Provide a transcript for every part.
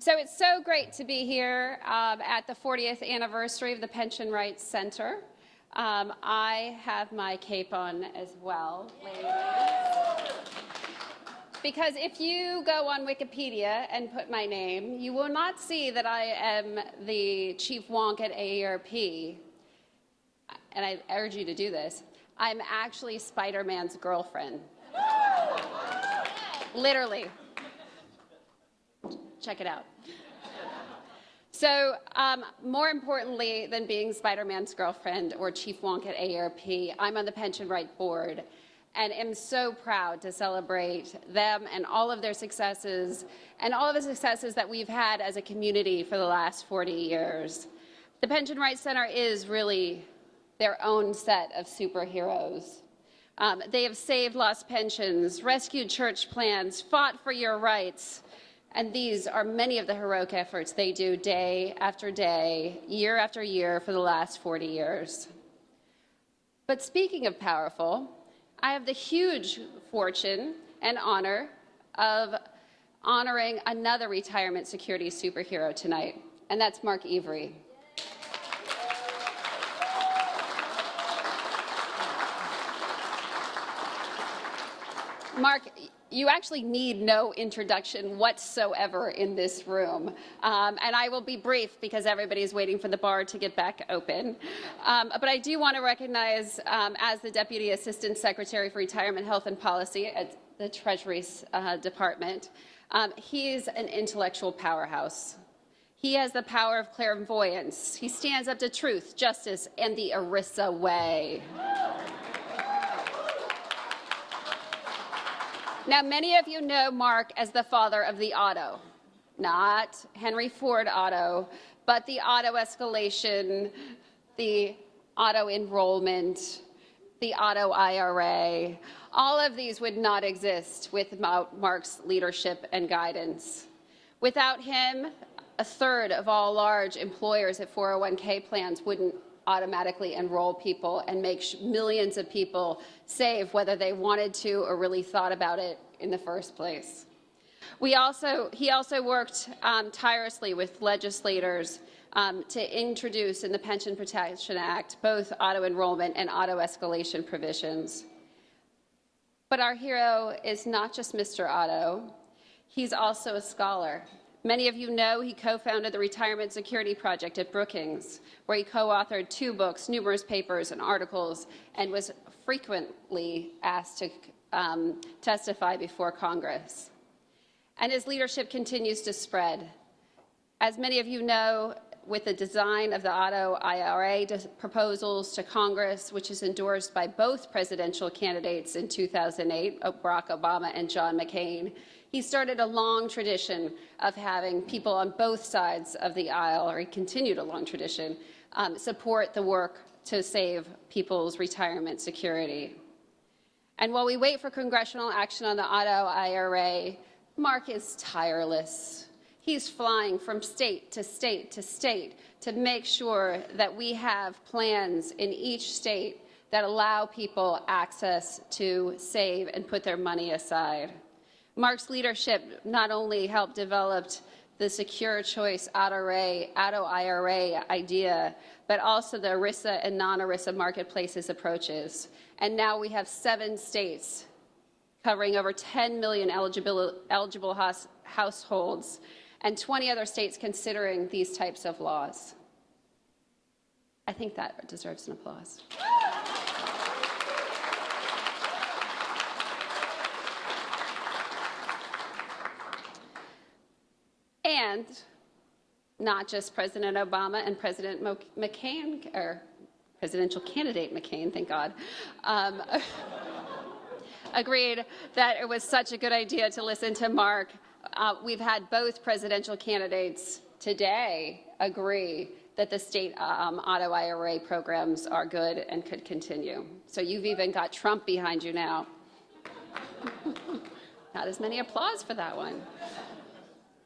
So it's so great to be here at the 40th anniversary of the Pension Rights Center. I have my cape on as well, ladies. Because if you go on Wikipedia and put my name, you will not see that I am the chief wonk at AARP. And I urge you to do this. I'm actually Spider-Man's girlfriend. Literally. Check it out. So more importantly than being Spider-Man's girlfriend or chief wonk at AARP, I'm on the Pension Right Board and am so proud to celebrate them and all of their successes and all of the successes that we've had as a community for the last 40 years. The Pension Rights Center is really their own set of superheroes. They have saved lost pensions, rescued church plans, fought for your rights, and these are many of the heroic efforts they do day after day, year after year for the last 40 years. But speaking of powerful, I have the huge fortune and honor of honoring another retirement security superhero tonight, and that's Mark Iwry. Mark, you actually need no introduction whatsoever in this room. And I will be brief because everybody's waiting for the bar to get back open. But I do want to recognize, as the Deputy Assistant Secretary for Retirement Health and Policy at the Treasury Department, he's an intellectual powerhouse. He has the power of clairvoyance. He stands up to truth, justice, and the ERISA way. Now, many of you know Mark as the father of the auto, not Henry Ford auto, but the auto escalation, the auto enrollment, the auto IRA. All of these would not exist without Mark's leadership and guidance. Without him, a third of all large employers at 401k plans wouldn't automatically enroll people and make millions of people save whether they wanted to or really thought about it in the first place. He also worked tirelessly with legislators to introduce in the Pension Protection Act both auto enrollment and auto escalation provisions. But our hero is not just Mr. Auto, he's also a scholar. Many of you know he co-founded the Retirement Security Project at Brookings, where he co-authored 2 books, numerous papers and articles, and was frequently asked to testify before Congress. And his leadership continues to spread. As many of you know, with the design of the auto IRA proposals to Congress, which is endorsed by both presidential candidates in 2008, Barack Obama and John McCain, he started a long tradition of having people on both sides of the aisle, or he continued a long tradition, support the work to save people's retirement security. And while we wait for congressional action on the auto IRA, Mark is tireless. He's flying from state to state to state to make sure that we have plans in each state that allow people access to save and put their money aside. Mark's leadership not only helped develop the secure choice auto IRA idea, but also the ERISA and non-ERISA marketplaces approaches. And now we have 7 states covering over 10 million eligible households and 20 other states considering these types of laws. I think that deserves an applause. And not just President Obama and President McCain, or presidential candidate McCain, thank God, agreed that it was such a good idea to listen to Mark. We've had both presidential candidates today agree that the state auto IRA programs are good and could continue. So you've even got Trump behind you now. Not as many applause for that one.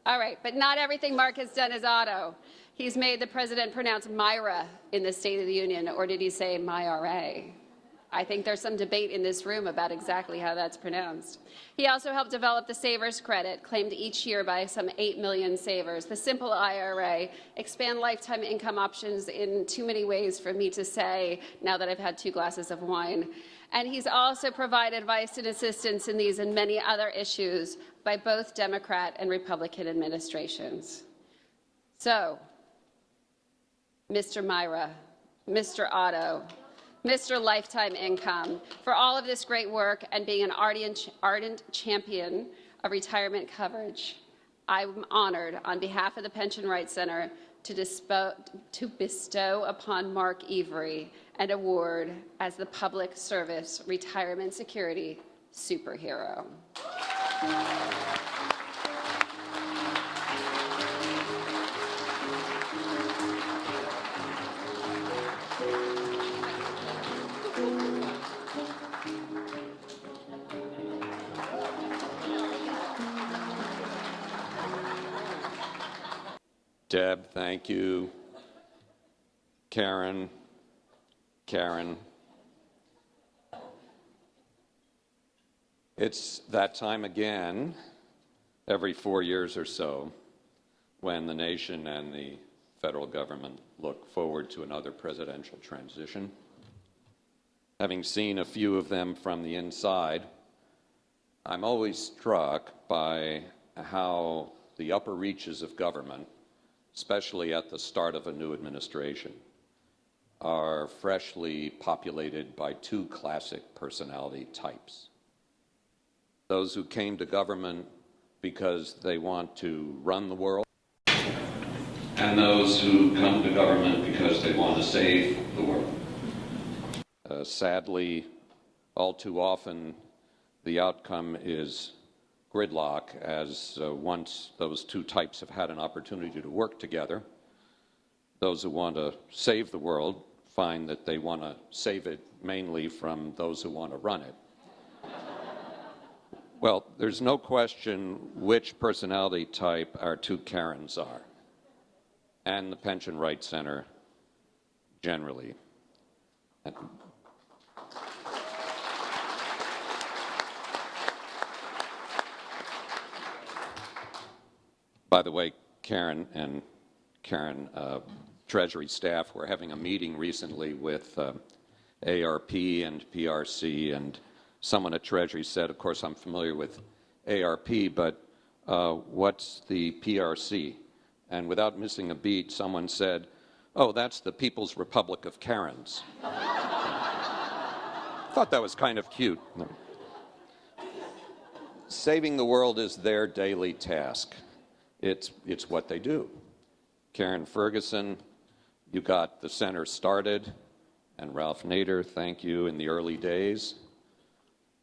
All right, but not everything Mark has done is auto. He's made the president pronounce Myra in the State of the Union, or did he say MyRA? I think there's some debate in this room about exactly how that's pronounced. He also helped develop the Savers Credit, claimed each year by some 8 million savers, the simple IRA, expand lifetime income options in too many ways for me to say now that I've had 2 glasses of wine. And he's also provided advice and assistance in these and many other issues by both Democrat and Republican administrations. So, Mr. Myra, Mr. Otto, Mr. Lifetime Income, for all of this great work and being an ardent champion of retirement coverage, I'm honored on behalf of the Pension Rights Center to bestow upon Mark Iwry an award as the Public Service Retirement Security Superhero. Deb, thank you. Karen. It's that time again, every 4 years or so, when the nation and the federal government look forward to another presidential transition. Having seen a few of them from the inside, I'm always struck by how the upper reaches of government, especially at the start of a new administration, are freshly populated by 2 classic personality types. Those who came to government because they want to run the world, and those who come to government because they want to save the world. Sadly, all too often, the outcome is gridlock, as once those 2 types have had an opportunity to work together, those who want to save the world find that they want to save it mainly from those who want to run it. Well, there's no question which personality type our 2 Karens are, and the Pension Rights Center generally. By the way, Karen and Treasury staff were having a meeting recently with AARP and PRC, and someone at Treasury said, of course I'm familiar with AARP, but what's the PRC? And without missing a beat, someone said, oh, that's the People's Republic of Karens. Thought that was kind of cute. Saving the world is their daily task. It's what they do. Karen Ferguson, you got the center started, and Ralph Nader, thank you, in the early days.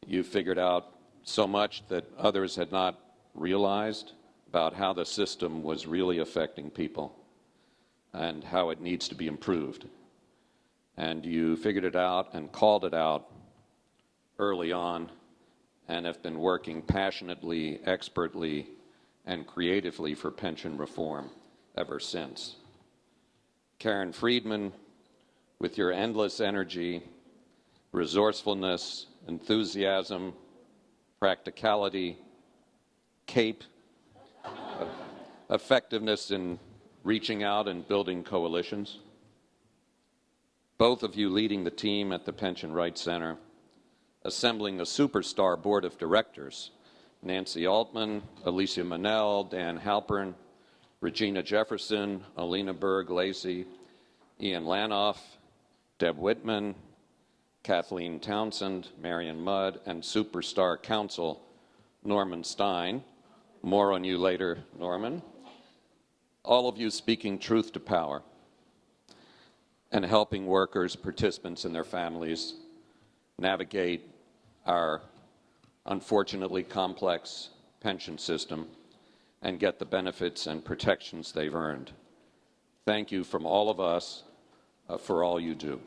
You figured out so much that others had not realized about how the system was really affecting people and how it needs to be improved. And you figured it out and called it out early on and have been working passionately, expertly, and creatively for pension reform ever since. Karen Friedman, with your endless energy, resourcefulness, enthusiasm, practicality, CAPE, effectiveness in reaching out and building coalitions. Both of you leading the team at the Pension Rights Center, assembling a superstar board of directors, Nancy Altman, Alicia Manel, Dan Halpern, Regina Jefferson, Alina Berg-Lacey, Ian Lanoff, Deb Whitman, Kathleen Townsend, Marion Mudd, and superstar counsel Norman Stein. More on you later, Norman. All of you speaking truth to power and helping workers, participants, and their families navigate our unfortunately complex pension system and get the benefits and protections they've earned. Thank you from all of us for all you do.